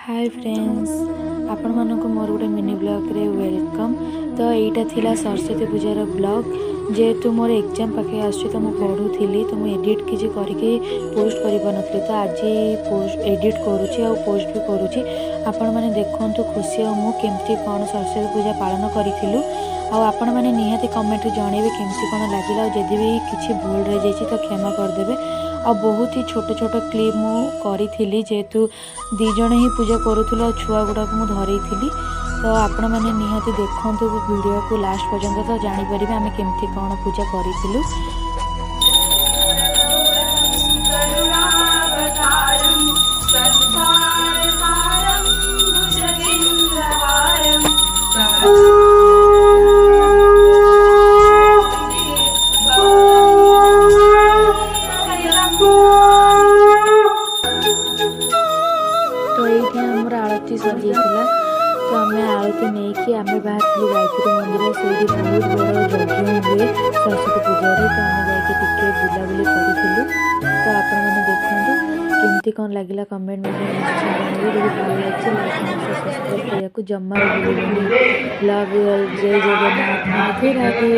Hi friends आपण मानक मोर गोटे मिनी ब्लॉग रे वेलकम। तो यहाँ थिला सरस्वती पूजार ब्लॉग जेहेतु मोर एग्जाम पाखे आस तो मुझे पढ़ुली तो मुझे एडिट किसी करके पोस्ट कर पानी तो आज पोस्ट एडिट करुँची आ पोस्ट भी करुँची। आपण मैंने देखु खुशी केमती कौन सरस्वती पूजा पालन करूँ आपण मैंने निहाती कमेंट जनइबे केमती कौन लगे जदि भी किसी भूल रही जाइए तो क्षमा करदे। आ बहुत ही छोट छोट क्लिप मु करी जेहेतु दीज ही पूजा करूँ छुआ गुड़ाक मुझे धरई तो आपण मैंने निहाती देखु वीडियो को लास्ट पर्यंत तो जानीपर आम केमती कौन पूजा करूँ। तो ये आमर आरती सजी तो आम आरती नहीं कि आम बाहर गायत्री मंदिर से बहुत बड़ यज्ञ हुए सरस्वती पूजा तो आम जाके बुलाबुली करूँ। तो आपण मैंने देखते केमती कौन लगे कमेंट में निश्चय भल लगे सब्सक्राइब करने को जमा भूलनी। लव यू ऑल, जय जगन्नाथ, राधे राधे।